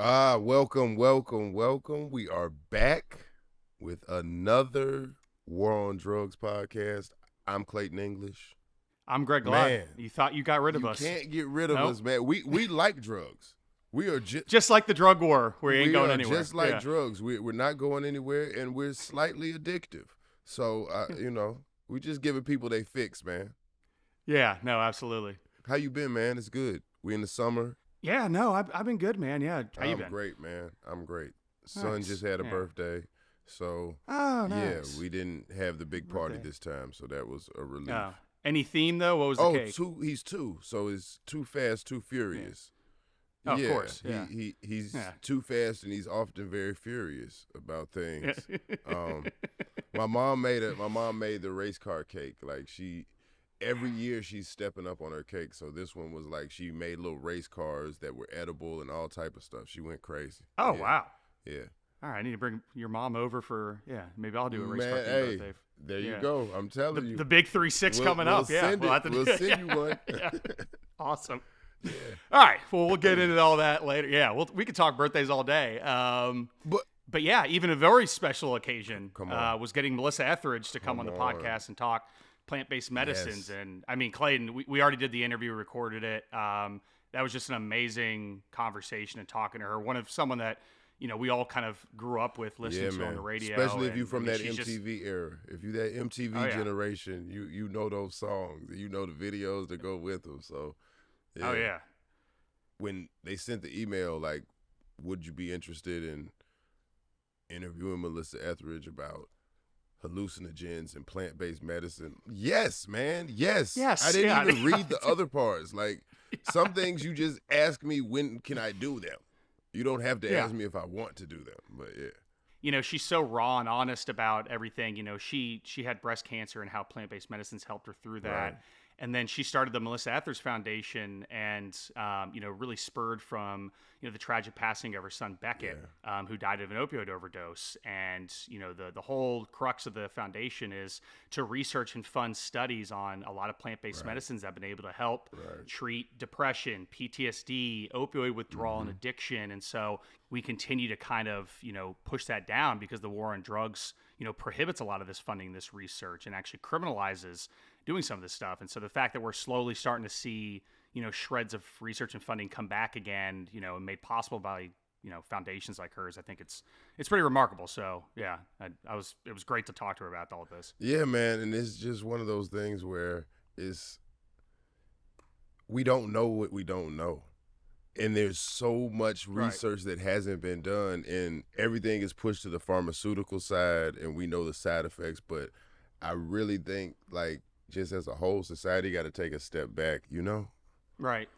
Welcome, welcome, welcome. We are back with another War on Drugs podcast. I'm Clayton English. I'm Glod. Man, You thought you got rid of us. You can't get rid of Nope. us, man. We like drugs. We are just like the drug war. We ain't going anywhere. Just like drugs. We're not going anywhere, and we're slightly addictive. So, we just giving people they fix, man. Yeah, no, absolutely. How you been, man? It's good. We in the summer. Yeah, no, I've been good, man. Yeah, how you been? I'm great, man. I'm great. Son Nice. just had a birthday, so nice. yeah, we didn't have the big party this time, so that was a relief. Oh. Any theme though? What was the cake? He's two, so it's Too Fast, Too Furious. Yeah. Of course, yeah. He's too fast, and he's often very furious about things. My mom made the race car cake. Like every year she's stepping up on her cake. So this one was like she made little race cars that were edible and all type of stuff. She went crazy. Oh, yeah. wow. Yeah. All right, I need to bring your mom over for, maybe I'll do a race car birthday. There you go. I'm telling you. The big 3-6 coming up. Yeah, we'll send you one. Yeah. Awesome. Yeah. All right, well, we'll get into all that later. Yeah, we could talk birthdays all day. But yeah, even a very special occasion was getting Melissa Etheridge to come on the podcast and talk plant-based medicines. Yes. And I mean, Clayton, we already did the interview, recorded it. That was just an amazing conversation and talking to her. Someone that, we all kind of grew up with listening to on the radio. Especially if you're from that MTV era. If you're that MTV generation, you know those songs. You know the videos that go with them. So, yeah. Oh, yeah. When they sent the email, like, would you be interested in interviewing Melissa Etheridge about hallucinogens and plant-based medicine? Yes, man. Yes. Yes. I didn't even read the other parts. Like, some things you just ask me, when can I do them? You don't have to ask me if I want to do them, but yeah. She's so raw and honest about everything. She had breast cancer and how plant-based medicines helped her through that. Right. And then she started the Melissa Etheridge Foundation and, really spurred from, the tragic passing of her son Beckett, who died of an opioid overdose. And, the whole crux of the foundation is to research and fund studies on a lot of plant-based medicines that have been able to help treat depression, PTSD, opioid withdrawal, and addiction. And so we continue to kind of, push that down because the war on drugs, prohibits a lot of this funding, this research, and actually criminalizes doing some of this stuff. And so the fact that we're slowly starting to see, shreds of research and funding come back again, and made possible by, foundations like hers, I think it's pretty remarkable. So yeah, it was great to talk to her about all of this. Yeah, man. And it's just one of those things where we don't know what we don't know. And there's so much research that hasn't been done, and everything is pushed to the pharmaceutical side, and we know the side effects. But I really think, like, just as a whole society, got to take a step back, Right.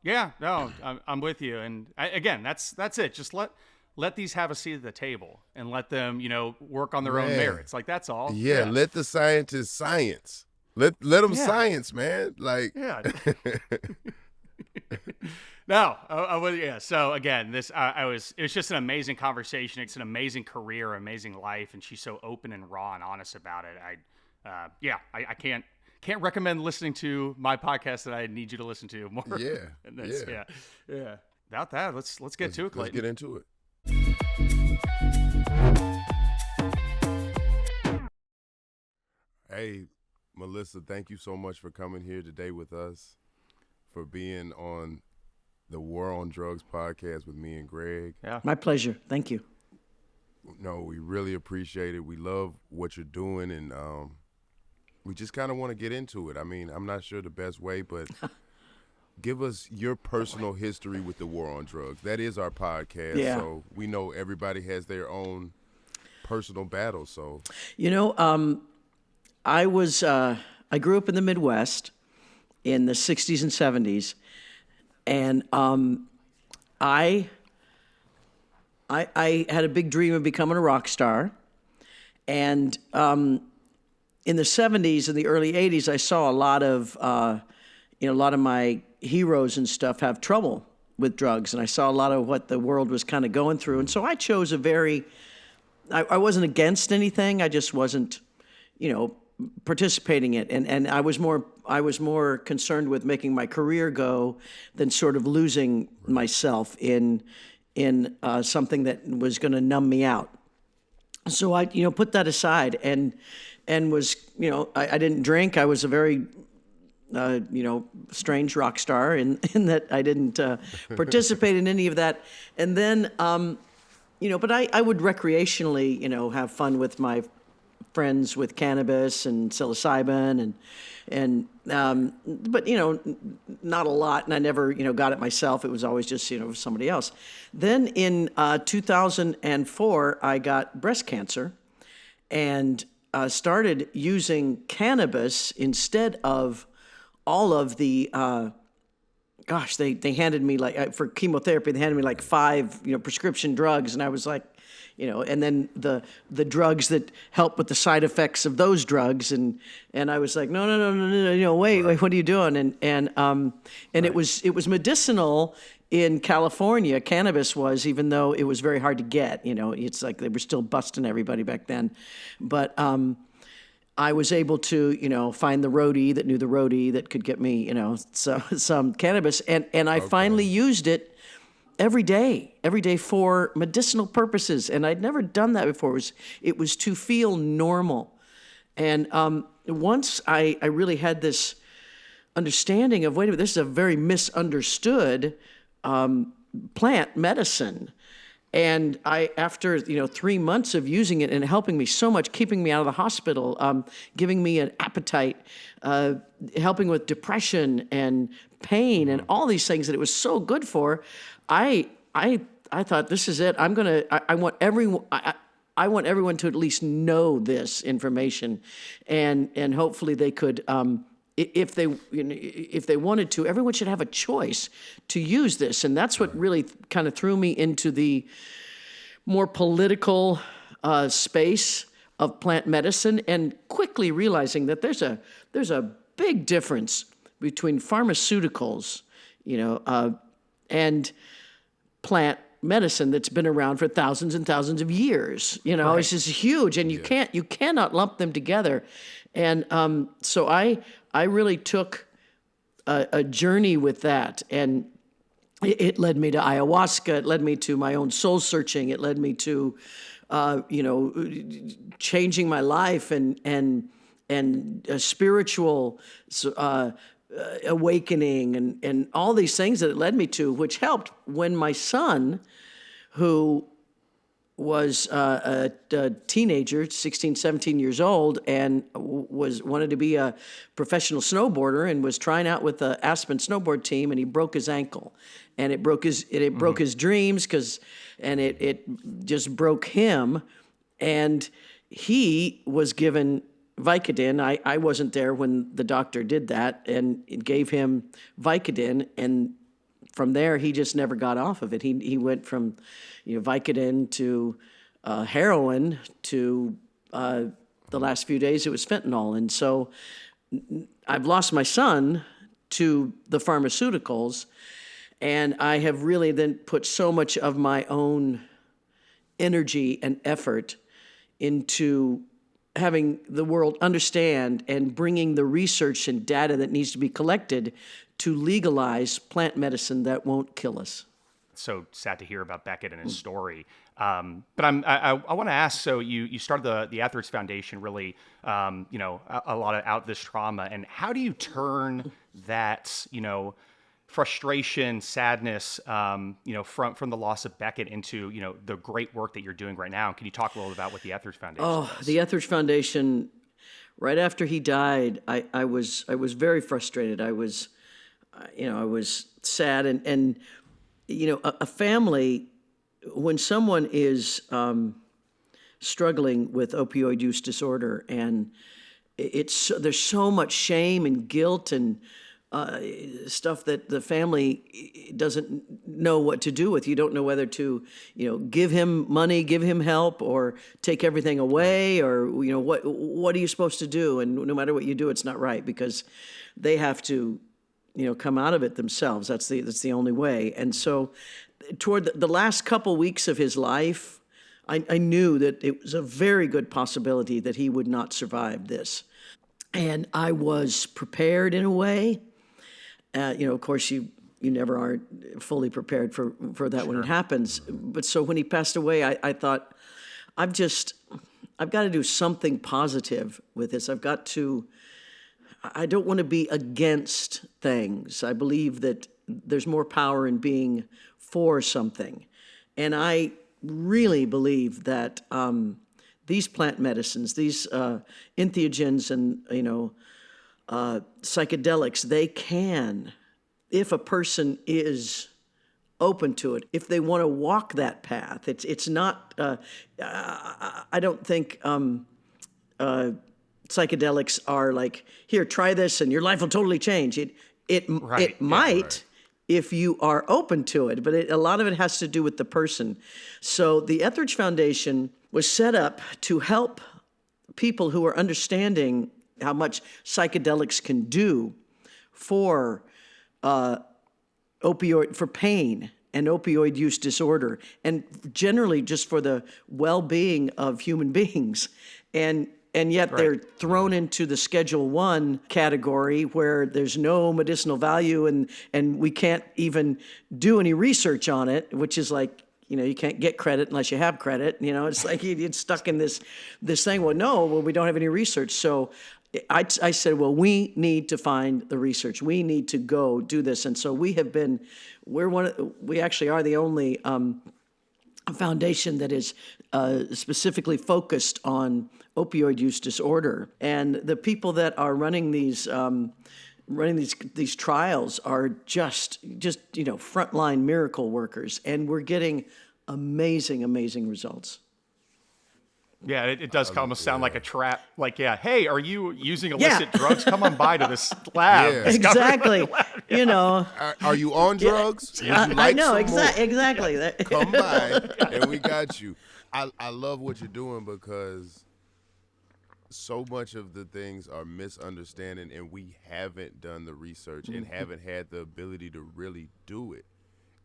Yeah, no, I'm with you. And again, that's it. Just let these have a seat at the table and let them, work on their own merits. Like, that's all. Yeah, let the scientists science. Let them science, man. Like, yeah. No, I was, yeah. So again, it was just an amazing conversation. It's an amazing career, amazing life, and she's so open and raw and honest about it. I can't recommend listening to my podcast that I need you to listen to more. Yeah. Yeah. Without that, let's get to it, Clayton. Let's get into it. Hey, Melissa, thank you so much for coming here today with us, for being on the War on Drugs podcast with me and Greg. Yeah. My pleasure. Thank you. No, we really appreciate it. We love what you're doing, and we just kind of want to get into it. I mean, I'm not sure the best way, but give us your personal history with the War on Drugs. That is our podcast, so we know everybody has their own personal battle. So, I grew up in the Midwest in the 60s and 70s, and I had a big dream of becoming a rock star. And in the 70s and the early 80s, I saw a lot of my heroes and stuff have trouble with drugs. And I saw a lot of what the world was kind of going through. And so I chose I wasn't against anything. I just wasn't, participating in it. And I was more concerned with making my career go than sort of losing myself in in something that was going to numb me out. So I, put that aside and was, I didn't drink. I was a very, strange rock star in that I didn't participate in any of that. And then, but I would recreationally, have fun with my friends with cannabis and psilocybin but not a lot, and I never got it myself. It was always just somebody else. Then in 2004 I got breast cancer and started using cannabis instead of all of the they handed me for chemotherapy, they handed me 5 prescription drugs, and I was like, and then the drugs that help with the side effects of those drugs, and I was like, no, wait, what are you doing? And it was medicinal in California. Cannabis was, even though it was very hard to get. It's like they were still busting everybody back then, but I was able to find the roadie that knew the roadie that could get me some cannabis, and I finally used it every day for medicinal purposes. And I'd never done that before. It was to feel normal. And once I really had this understanding of, wait a minute, this is a very misunderstood plant medicine. And after 3 months of using it and helping me so much, keeping me out of the hospital, giving me an appetite, helping with depression and pain and all these things that it was so good for, I thought, this is it. I want everyone to at least know this information, and hopefully they could, if they wanted to, everyone should have a choice to use this. And that's what really kind of threw me into the more political space of plant medicine, and quickly realizing that there's a big difference between pharmaceuticals, and plant medicine that's been around for thousands and thousands of years. Right. It's just huge, and you cannot lump them together. And so I really took a journey with that, and it led me to ayahuasca. It led me to my own soul searching. It led me to changing my life and a spiritual awakening and all these things that it led me to, which helped when my son, who was a teenager, 16, 17 years old, and wanted to be a professional snowboarder and was trying out with the Aspen snowboard team, and he broke his ankle, and it broke his dreams, and it just broke him, and he was given Vicodin. I wasn't there when the doctor did that, and it gave him Vicodin, and from there he just never got off of it. He went from Vicodin to heroin to the last few days it was fentanyl. And so I've lost my son to the pharmaceuticals, and I have really then put so much of my own energy and effort into having the world understand and bringing the research and data that needs to be collected to legalize plant medicine that won't kill us. So sad to hear about Beckett and his story. But I want to ask, so you started the Etheridge Foundation, really, a lot of out this trauma, and how do you turn that, frustration, sadness, from the loss of Beckett into, the great work that you're doing right now? Can you talk a little about what the Etheridge Foundation does? The Etheridge Foundation, right after he died, I was very frustrated. I was sad, and a family, when someone is struggling with opioid use disorder, and there's so much shame and guilt and stuff that the family doesn't know what to do with. You don't know whether to, give him money, give him help, or take everything away, or what are you supposed to do? And no matter what you do, it's not right, because they have to, come out of it themselves. That's the only way. And so, toward the last couple weeks of his life, I knew that it was a very good possibility that he would not survive this, and I was prepared in a way. Of course, you you never are fully prepared for that when it happens. But so when he passed away, I thought, I've got to do something positive with this. I don't want to be against things. I believe that there's more power in being for something. And I really believe that these plant medicines, these entheogens and, psychedelics, they can, if a person is open to it, if they want to walk that path. It's not, I don't think psychedelics are like, here, try this and your life will totally change. It might if you are open to it, but a lot of it has to do with the person. So the Etheridge Foundation was set up to help people who are understanding how much psychedelics can do for for pain and opioid use disorder, and generally just for the well-being of human beings. And yet they're thrown into the Schedule I category where there's no medicinal value and we can't even do any research on it, which is like, you can't get credit unless you have credit. It's like you're stuck in this thing. Well, we don't have any research. So I said, well, we need to find the research. We need to go do this. And so we actually are the only foundation that is specifically focused on opioid use disorder. And the people that are running these trials are just frontline miracle workers, and we're getting amazing results. Yeah, it does almost sound like a trap. Like, hey, are you using illicit drugs? Come on by to this lab. Yeah. Exactly. Are you on drugs? Yeah. Would you like I know, some more? exactly. Come by, and we got you. I love what you're doing because so much of the things are misunderstanding, and we haven't done the research and haven't had the ability to really do it.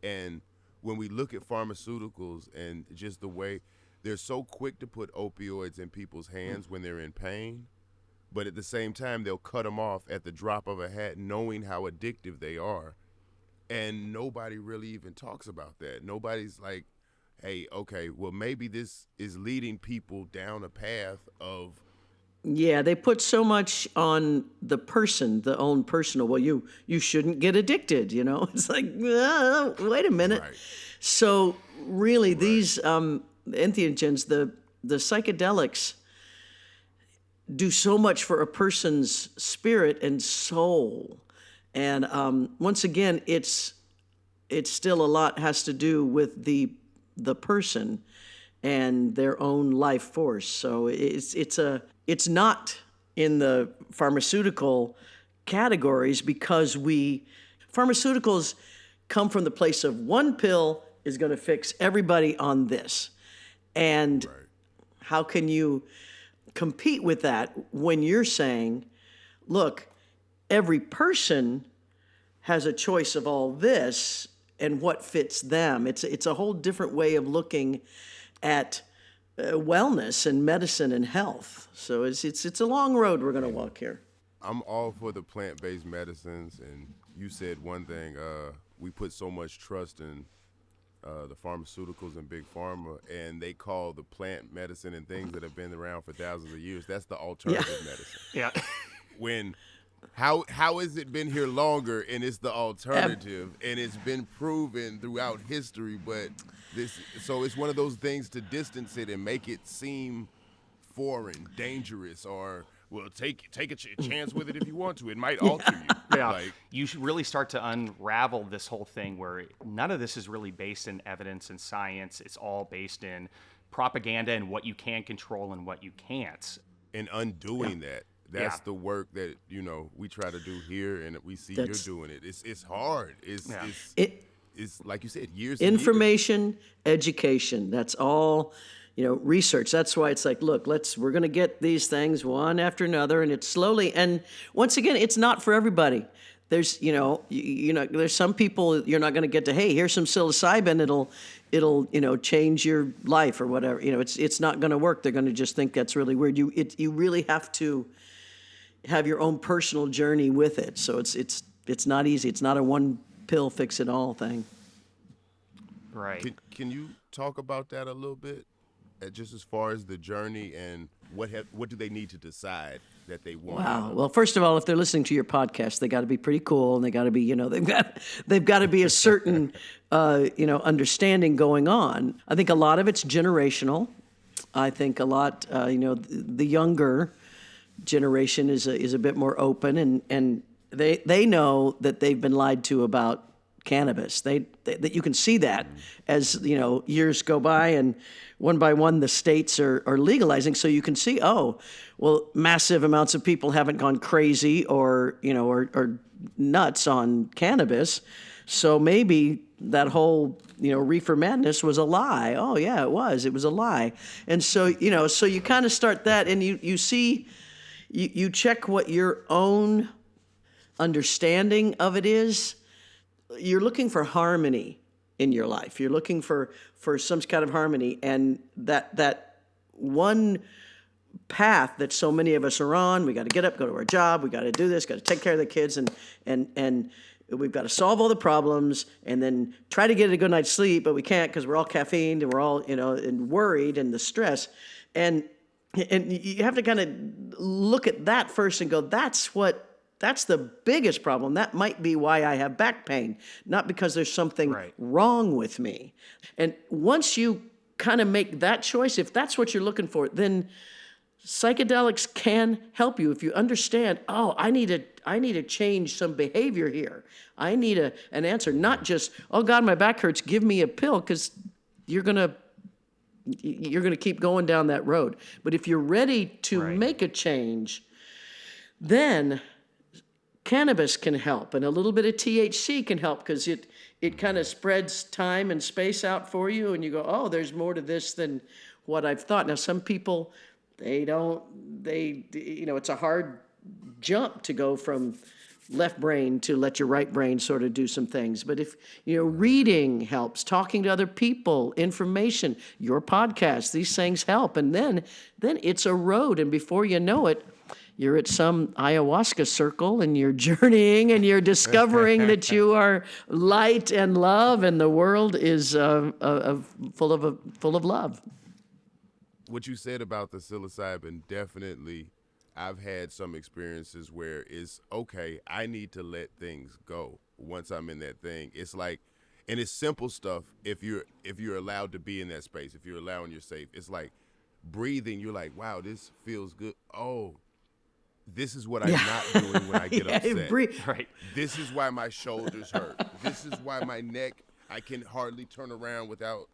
And when we look at pharmaceuticals and just the way they're so quick to put opioids in people's hands when they're in pain, but at the same time, they'll cut them off at the drop of a hat, knowing how addictive they are. And nobody really even talks about that. Nobody's like, hey, okay, well, maybe this is leading people down a path of... Yeah, they put so much on the person, the own personal. Well, you shouldn't get addicted, It's like, wait a minute. Right. So really, these entheogens, the psychedelics, do so much for a person's spirit and soul. And once again, it's still a lot has to do with the person and their own life force. So it's not in the pharmaceutical categories because pharmaceuticals come from the place of one pill is going to fix everybody on this. And how can you compete with that when you're saying, look, every person has a choice of all this and what fits them? It's a whole different way of looking at wellness and medicine and health. So it's a long road we're going to walk here. I'm all for the plant-based medicines, and you said one thing, we put so much trust in the pharmaceuticals and big pharma, and they call the plant medicine and things that have been around for thousands of years, that's the alternative medicine. Yeah. When how has it been here longer and it's the alternative and it's been proven throughout history, but so it's one of those things to distance it and make it seem foreign, dangerous, or well, take a chance with it if you want to. It might alter you. Yeah, you should really start to unravel this whole thing where none of this is really based in evidence and science. It's all based in propaganda and what you can control and what you can't. And undoing that's the work that we try to do here, and we see you're doing it. It's hard. It's like you said, years. Information, education. That's all. Research. That's why it's like, look, we're going to get these things one after another, and it's slowly. And once again, it's not for everybody. There's, there's some people you're not going to get to. Hey, here's some psilocybin. It'll change your life or whatever. It's not going to work. They're going to just think that's really weird. You really have to have your own personal journey with it. So it's not easy. It's not a one pill fix it all thing. Right. Can you talk about that a little bit, just as far as the journey and what do they need to decide that they want? Wow. Well, first of all, if they're listening to your podcast, they got to be pretty cool, and they got to be, they've got to be a certain, understanding going on. I think a lot of it's generational. I think a lot, the younger generation is a bit more open, and they know that they've been lied to about cannabis. That you can see that as years go by, and one by one the states are legalizing. So you can see, massive amounts of people haven't gone crazy or nuts on cannabis. So maybe that whole reefer madness was a lie. Oh yeah, it was a lie. And so so you kind of start that, and you see, you check what your own understanding of it is. You're looking for harmony in your life. You're looking for some kind of harmony, and that one path that so many of us are on. We got to get up, go to our job. We got to do this. Got to take care of the kids, and we've got to solve all the problems, and then try to get a good night's sleep, but we can't because we're all caffeined and we're all and worried, and the stress, and you have to kind of look at that first and go, that's the biggest problem. That might be why I have back pain, not because there's something wrong with me. And once you kind of make that choice, if that's what you're looking for, then psychedelics can help you. If you understand, I need to change some behavior here. I need an answer, not just, oh God, my back hurts, give me a pill, because you're gonna keep going down that road. But if you're ready to make a change, then cannabis can help, and a little bit of THC can help, because it kind of spreads time and space out for you, and you go, there's more to this than what I've thought. Now, some people, it's a hard jump to go from left brain to let your right brain sort of do some things. But if, reading helps, talking to other people, information, your podcast, these things help. And then it's a road, and before you know it, you're at some ayahuasca circle, and you're journeying, and you're discovering that you are light and love, and the world is full of love. What you said about the psilocybin, definitely, I've had some experiences where it's okay, I need to let things go once I'm in that thing. It's like, and it's simple stuff. If you're allowed to be in that space, if you're allowing you're safe, it's like breathing. You're like, wow, this feels good. Oh, this is what I'm not doing when I get upset. Right. This is why my shoulders hurt. This is why my neck, I can hardly turn around without,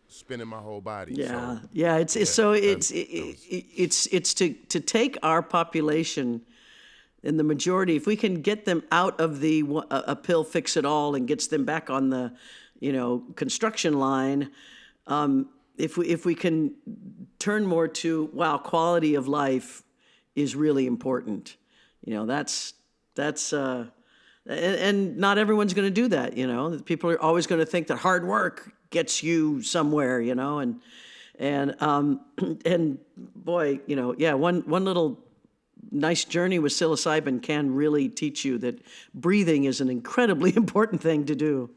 spinning my whole body. Yeah. It's to take our population, in the majority, if we can get them out of a pill fix it all and gets them back on the, construction line, if we can turn more to, quality of life is really important. That's and not everyone's going to do that. People are always going to think that hard work gets you somewhere, and boy, one little nice journey with psilocybin can really teach you that breathing is an incredibly important thing to do.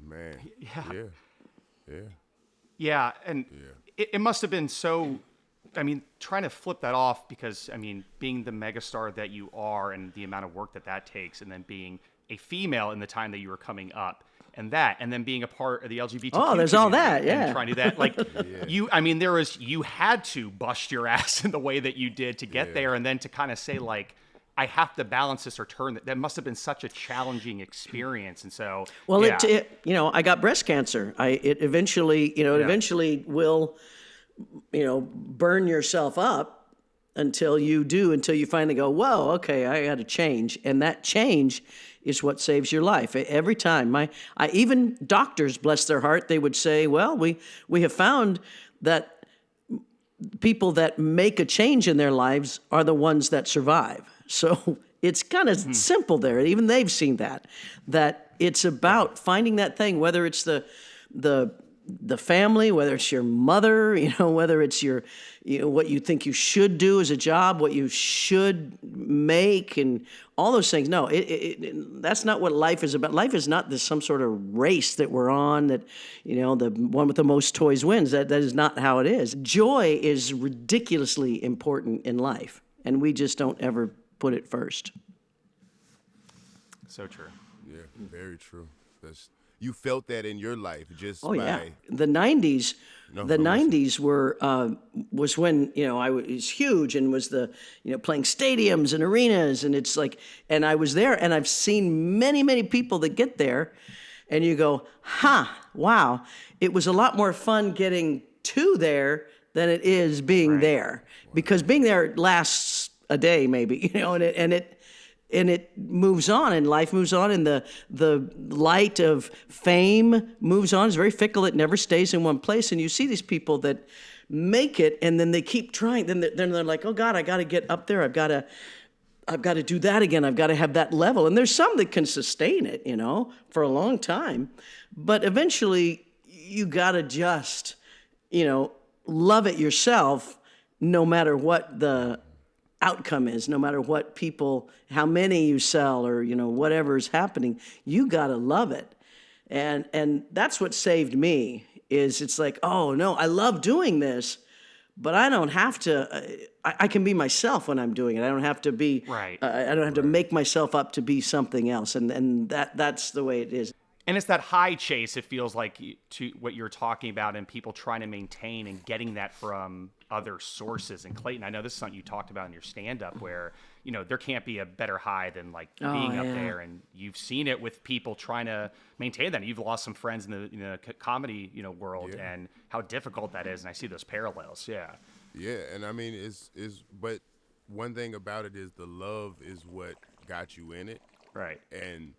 Man. Yeah. And it must have been so, trying to flip that off, because, being the megastar that you are and the amount of work that takes, and then being a female in the time that you were coming up, and then being a part of the LGBTQ there's all that, yeah. And trying to do that. Like, you had to bust your ass in the way that you did to get there, and then to kind of say, like, I have to balance this or turn. That must have been such a challenging experience. And so, I got breast cancer. It eventually will, burn yourself up until you finally go, whoa, okay, I got to change. And that change is what saves your life. Every time, even doctors, bless their heart, they would say, well, we have found that people that make a change in their lives are the ones that survive. So it's kind of simple there. Even they've seen that it's about finding that thing, whether it's the the family, whether it's your mother, whether it's what you think you should do as a job, what you should make, and all those things. No, that's not what life is about. Life is not some sort of race that we're on that, the one with the most toys wins. That is not how it is. Joy is ridiculously important in life, and we just don't ever put it first. So true. Yeah, very true. You felt that in your life just Oh by... yeah, the '90s. No, the no, '90s was when I was huge and was playing stadiums and arenas, and it's like, and I was there, and I've seen many people that get there, and you go, wow, it was a lot more fun getting to there than it is being there, because being there lasts a day maybe, and it moves on, and life moves on, and the light of fame moves on. It's very fickle. It never stays in one place. And you see these people that make it, and then they keep trying. Then they're like, oh God, I got to get up there. I've got to do that again. I've got to have that level. And there's some that can sustain it, for a long time. But eventually you got to just, love it yourself, no matter what the outcome is, no matter what how many you sell, or whatever's happening, you gotta love it, and that's what saved me. It's like, oh no, I love doing this, but I don't have to. I can be myself when I'm doing it. I don't have to be right. I don't have to make myself up to be something else, and that's the way it is. And it's that high chase, it feels like, to what you're talking about, and people trying to maintain and getting that from other sources. And Clayton, I know this is something you talked about in your stand-up, where, there can't be a better high than being up there. And you've seen it with people trying to maintain that. You've lost some friends in the comedy, world, and how difficult that is. And I see those parallels. Yeah. Yeah. And I mean, but one thing about it is the love is what got you in it. Right. And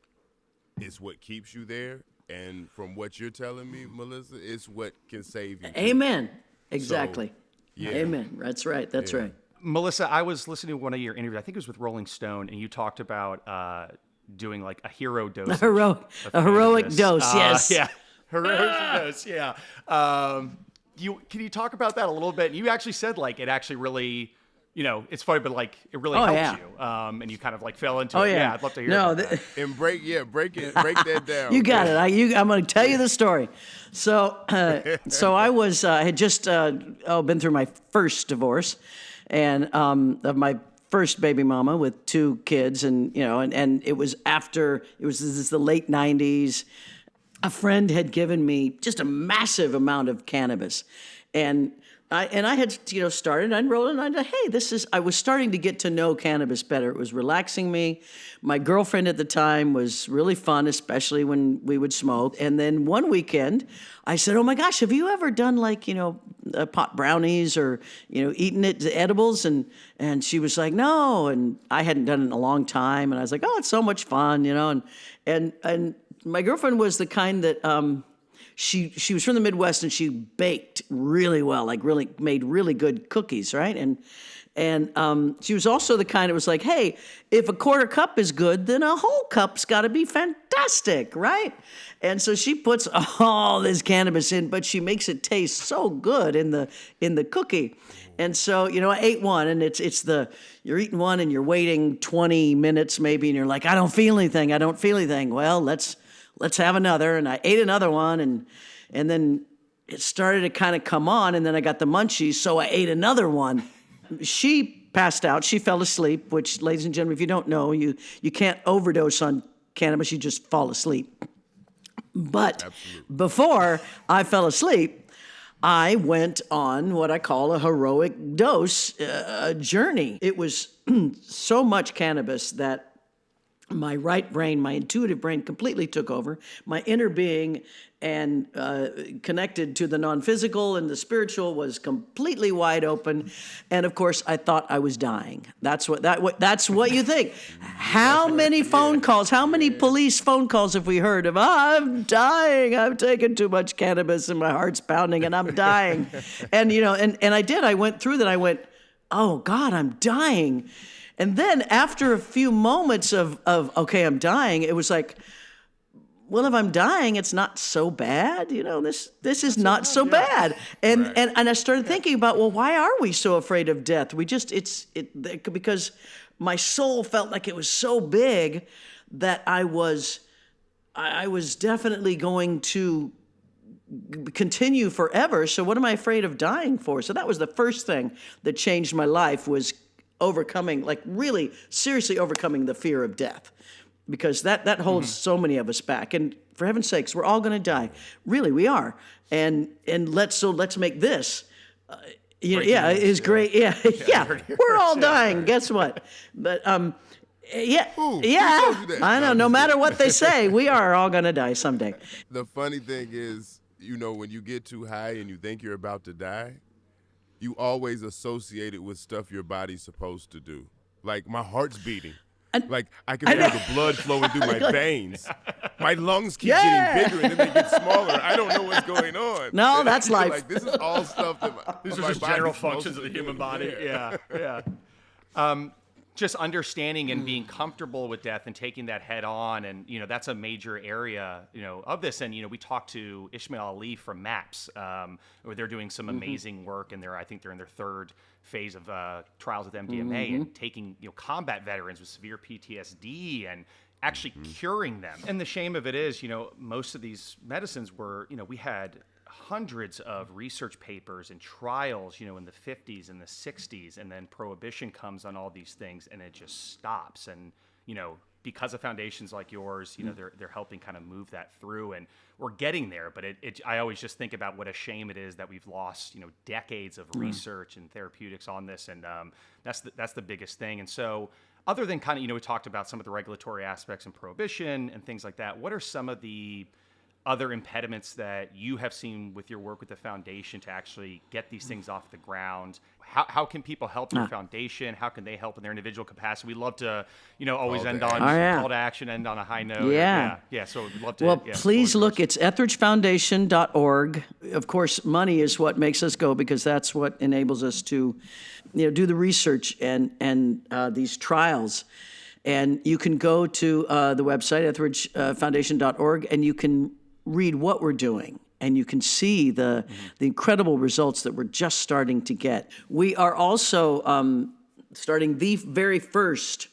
it's what keeps you there, and from what you're telling me, Melissa, it's what can save you. Amen. Exactly. So, yeah. Amen. That's right. That's right. Melissa, I was listening to one of your interviews. I think it was with Rolling Stone, and you talked about doing a hero dose. A heroic dose. Yes. Yeah. Heroic dose. Yeah. Can you talk about that a little bit? You actually said it actually really. It's funny, but it really helps you. And you kind of fell into it. Yeah, I'd love to hear about that. And break that down. You got it. I'm going to tell you the story. So I had just been through my first divorce, and of my first baby mama with 2 kids, and and it was this is the late '90s. A friend had given me just a massive amount of cannabis, and I had started. I rolled, and I was starting to get to know cannabis better. It was relaxing me. My girlfriend at the time was really fun, especially when we would smoke. And then one weekend, I said, "Oh my gosh, have you ever done pot brownies or eaten edibles?" And she was like, "No," and I hadn't done it in a long time. And I was like, "Oh, it's so much fun," and my girlfriend was the kind that. She was from the Midwest, and she baked really well, really made really good cookies, right? And she was also the kind that was like, hey, if a quarter cup is good, then a whole cup's got to be fantastic, right? And so she puts all this cannabis in, but she makes it taste so good in the cookie. And so, I ate one, and you're eating one, and you're waiting 20 minutes maybe, and you're like, I don't feel anything. Well, let's have another. And I ate another one, and then it started to kind of come on, and then I got the munchies, so I ate another one. She passed out. She fell asleep, which, ladies and gentlemen, if you don't know, you can't overdose on cannabis. You just fall asleep. But Absolutely. Before I fell asleep, I went on what I call a heroic dose journey. It was so much cannabis that my right brain, my intuitive brain, completely took over. My inner being and connected to the non-physical and the spiritual was completely wide open. And of course, I thought I was dying. That's what you think. How many phone calls, how many police phone calls have we heard of, I'm dying, I've taken too much cannabis and my heart's pounding and I'm dying. And I did. I went through that. I went, oh God, I'm dying. And then after a few moments of okay, I'm dying, it was like, well, if I'm dying, it's not so bad. This is not so bad. And, Right. and I started thinking about, well, why are we so afraid of death? Because my soul felt like it was so big that I was definitely going to continue forever. So what am I afraid of dying for? So that was the first thing that changed my life, was overcoming, like really seriously overcoming the fear of death, because that holds so many of us back. And for heaven's sakes, we're all going to die. Really, we are. And let's make this. Is great. Yeah, we're all dying. Guess what? But Who told you that? I know. No matter what they say, we are all going to die someday. The funny thing is, when you get too high and you think you're about to die, you always associate it with stuff your body's supposed to do. Like, my heart's beating. Like, I can feel the blood flowing through my veins. My lungs keep getting bigger and then they get smaller. I don't know what's going on. No, And that's life. Like, this is all stuff that These my are just body's general supposed functions to of the do. human body. Yeah. Just understanding and being comfortable with death and taking that head on, and that's a major area of this. And we talked to Ishmael Ali from MAPS, where they're doing some amazing work, and I think they're in their third phase of trials with MDMA and taking combat veterans with severe PTSD and actually curing them. And the shame of it is, most of these medicines were, we had hundreds of research papers and trials, in the 50s and the 60s, and then prohibition comes on all these things, and it just stops. And because of foundations like yours, they're helping kind of move that through, and we're getting there. But I always just think about what a shame it is that we've lost decades of research and therapeutics on this, and that's the biggest thing. And so, other than kind of we talked about some of the regulatory aspects and prohibition and things like that, what are some of the other impediments that you have seen with your work with the foundation to actually get these things off the ground? How can people help your foundation? How can they help in their individual capacity? We love to, always end on call to action, end on a high note. Yeah. So we'd love to. Well, please look. It's etheridgefoundation.org. Of course, money is what makes us go, because that's what enables us to, do the research and these trials. And you can go to the website, etheridgefoundation.org, and you can read what we're doing, and you can see the incredible results that we're just starting to get. We are also starting the very first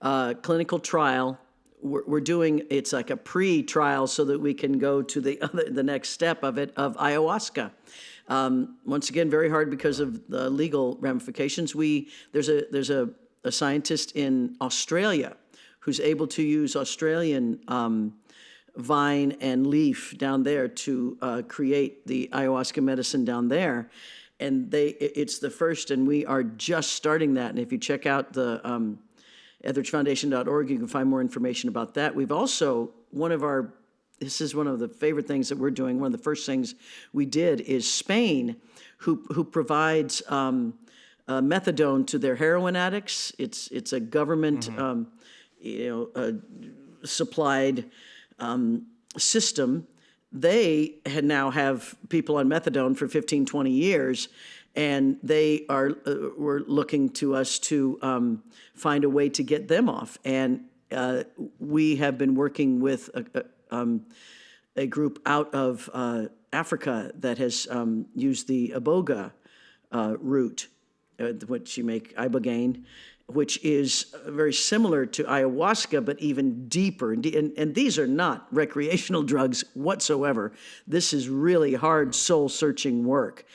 clinical trial. We're doing, it's like a pre-trial so that we can go to the next step of ayahuasca. Once again, very hard because of the legal ramifications. There's a scientist in Australia who's able to use Australian vine and leaf down there to create the ayahuasca medicine down there. And it's the first, and we are just starting that. And if you check out the etheridgefoundation.org, you can find more information about that. We've also, this is one of the favorite things that we're doing. One of the first things we did is Spain, who provides methadone to their heroin addicts. It's a government supplied system. They now have people on methadone for 15, 20 years, and they were looking to us to find a way to get them off. And we have been working with a group out of Africa that has used the iboga root, which you make ibogaine, which is very similar to ayahuasca, but even deeper. And these are not recreational drugs whatsoever. This is really hard, soul-searching work.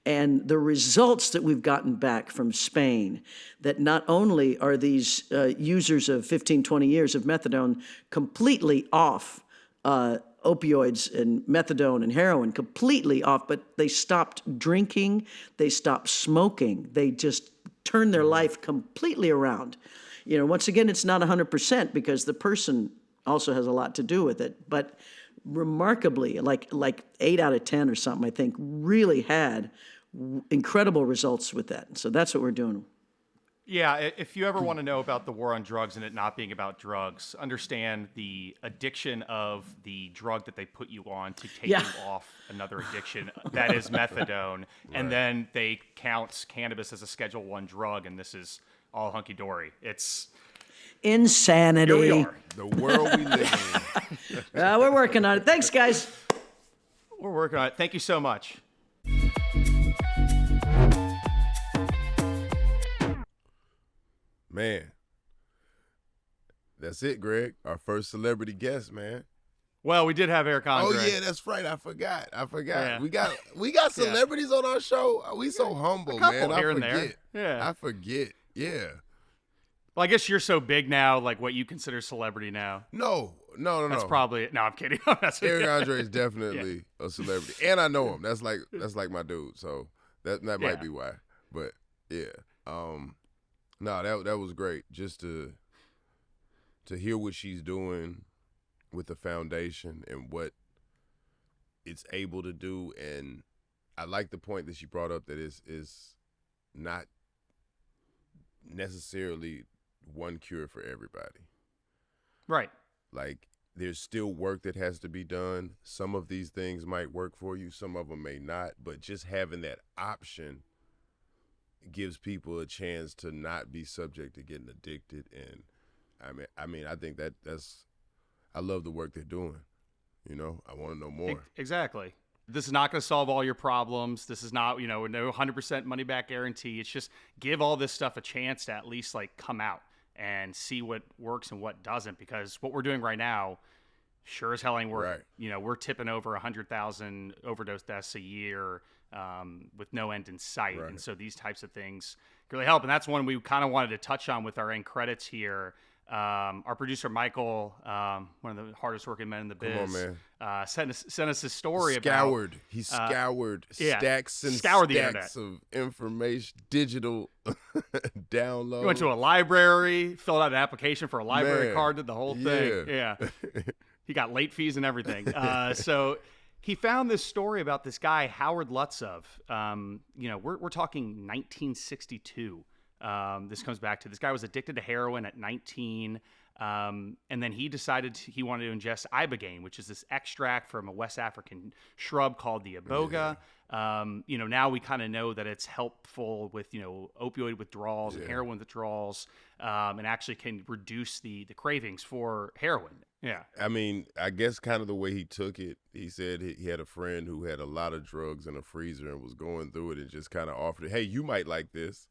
And the results that we've gotten back from Spain, that not only are these users of 15, 20 years of methadone completely off opioids and methadone and heroin, completely off, but they stopped drinking, they stopped smoking, they just turn their life completely around. Once again, it's not 100% because the person also has a lot to do with it, but remarkably, like 8 out of 10 or something, I think, really had incredible results with that. So that's what we're doing. Yeah, if you ever want to know about the war on drugs and it not being about drugs, understand the addiction of the drug that they put you on to take you off another addiction, that is methadone. And then they count cannabis as a Schedule I drug, and this is all hunky-dory. It's insanity. Here we are. The world we live in. We're working on it. Thanks, guys. We're working on it. Thank you so much. Man, that's it, Greg. Our first celebrity guest, man. Well, we did have Eric Andre. Oh yeah, that's right. I forgot. Yeah. We got celebrities on our show. We so humble, A couple man. here I and forget. there. Yeah. I forget. Yeah. Well, I guess you're so big now, like what you consider celebrity now. No. That's probably no. I'm kidding. Eric Andre is definitely a celebrity, and I know him. That's like my dude. So that might be why. But yeah. No, that was great. Just to hear what she's doing with the foundation and what it's able to do. And I like the point that she brought up that is not necessarily one cure for everybody. Right. Like, there's still work that has to be done. Some of these things might work for you, some of them may not, but just having that option gives people a chance to not be subject to getting addicted. And I mean, I think that's I love the work they're doing. You know, I want to know more. Exactly. This is not going to solve all your problems. This is not, no 100% money back guarantee. It's just give all this stuff a chance to at least like come out and see what works and what doesn't. Because what we're doing right now, sure as hell ain't working. Right. We're tipping over 100,000 overdose deaths a year with no end in sight. Right. And so these types of things really help. And that's one we kind of wanted to touch on with our end credits here. Our producer Michael, one of the hardest working men in the biz, Come on, man. Sent us a story He scoured stacks and scoured the stacks of information, digital download. He went to a library, filled out an application for a library card, did the whole thing. Yeah. He got late fees and everything. So he found this story about this guy, Howard Lutzov. We're talking 1962. This comes back to this guy was addicted to heroin at 19. And then he decided he wanted to ingest ibogaine, which is this extract from a West African shrub called the iboga. Yeah. Now we kind of know that it's helpful with, opioid withdrawals and heroin withdrawals, and actually can reduce the cravings for heroin. Yeah. I mean, I guess kind of the way he took it, he said he had a friend who had a lot of drugs in a freezer and was going through it and just kind of offered it. Hey, you might like this.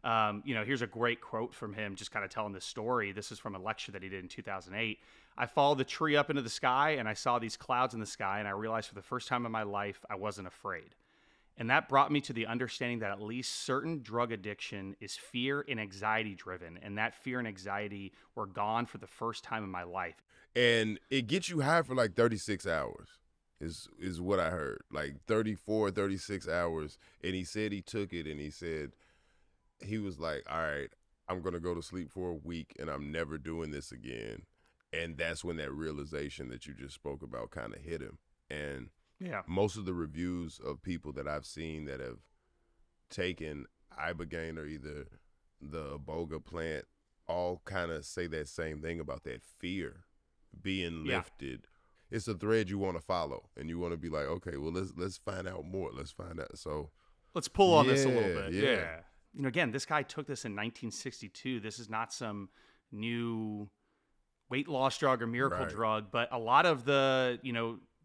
Here's a great quote from him just kind of telling this story. This is from a lecture that he did in 2008. I followed the tree up into the sky and I saw these clouds in the sky and I realized for the first time in my life, I wasn't afraid. And that brought me to the understanding that at least certain drug addiction is fear and anxiety driven. And that fear and anxiety were gone for the first time in my life. And it gets you high for like 36 hours is what I heard, like 34, 36 hours. And he said he took it and he said, he was like, all right, I'm going to go to sleep for a week and I'm never doing this again. And that's when that realization that you just spoke about kind of hit him. And most of the reviews of people that I've seen that have taken ibogaine or either the iboga plant all kind of say that same thing about that fear being lifted. It's a thread you want to follow and you want to be like, okay, well, let's find out more. Let's find out. So let's pull on this a little bit. Yeah. Again, this guy took this in 1962. This is not some new weight loss drug or miracle drug, but a lot of the,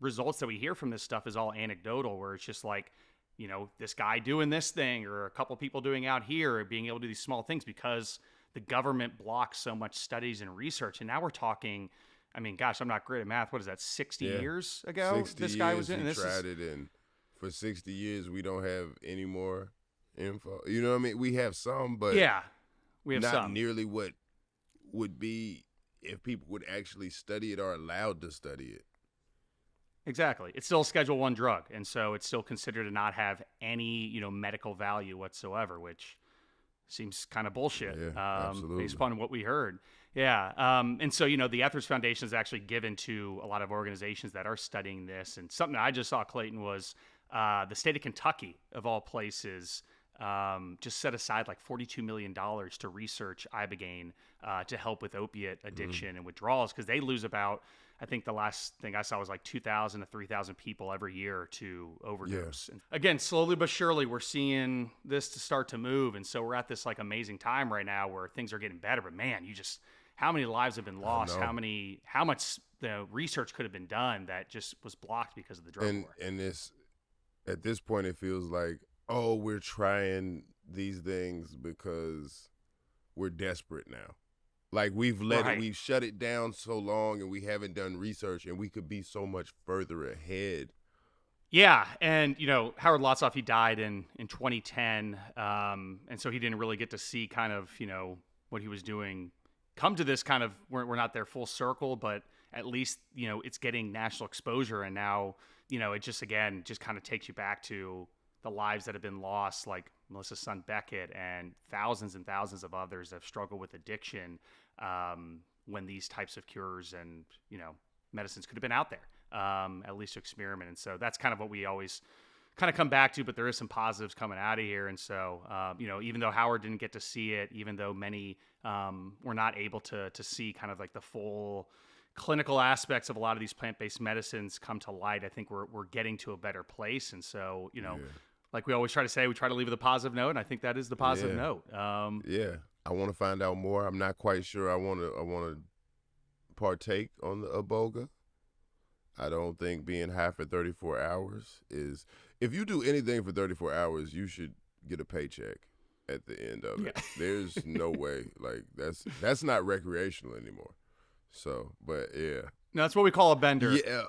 results that we hear from this stuff is all anecdotal, where it's just like, this guy doing this thing or a couple people doing out here or being able to do these small things because the government blocks so much studies and research. And now we're talking, I mean, gosh, I'm not great at math. What is that, 60 years ago? 60 this guy years was in he this. Tried it, and for 60 years, we don't have any more info. You know what I mean? We have some, but we have not some. Nearly what would be if people would actually study it or allowed to study it. Exactly. It's still a Schedule I drug, and so it's still considered to not have any, medical value whatsoever, which seems kind of bullshit, based upon what we heard. Yeah. And so, the Etheridge Foundation is actually given to a lot of organizations that are studying this. And something I just saw, Clayton, was the state of Kentucky, of all places, just set aside like $42 million to research ibogaine to help with opiate addiction and withdrawals, because they lose about, I think the last thing I saw was like 2,000 to 3,000 people every year to overdose. And again, slowly but surely, we're seeing this to start to move. And so we're at this like amazing time right now where things are getting better. But man, how many lives have been lost, know. how much research could have been done that just was blocked because of the drug war. And it's at this point it feels like, oh, we're trying these things because we're desperate now. Like we've we've shut it down so long, and we haven't done research, and we could be so much further ahead. Yeah, and Howard Lotsoff, he died in 2010, and so he didn't really get to see kind of what he was doing come to this kind of. We're not there full circle, but at least it's getting national exposure, and now it just kind of takes you back to the lives that have been lost, like Melissa's son Beckett and thousands of others that have struggled with addiction when these types of cures and medicines could have been out there, at least to experiment. And so that's kind of what we always kind of come back to, but there is some positives coming out of here. And so, even though Howard didn't get to see it, even though many were not able to see kind of like the full clinical aspects of a lot of these plant-based medicines come to light, I think we're getting to a better place. And so, like we always try to say, we try to leave with a positive note, and I think that is the positive note. Yeah, I want to find out more. I'm not quite sure I want to partake on the Iboga. I don't think being high for 34 hours is. If you do anything for 34 hours, you should get a paycheck at the end of it. There's no way. Like that's not recreational anymore. So, but yeah. No, that's what we call a bender. Yeah,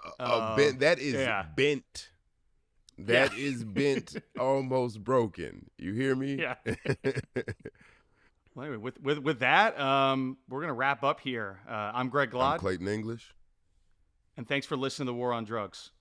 bent. That is bent. That is bent, almost broken. You hear me? Yeah. Well, anyway, with that, we're gonna wrap up here. I'm Greg Glod. I'm Clayton English. And thanks for listening to The War on Drugs.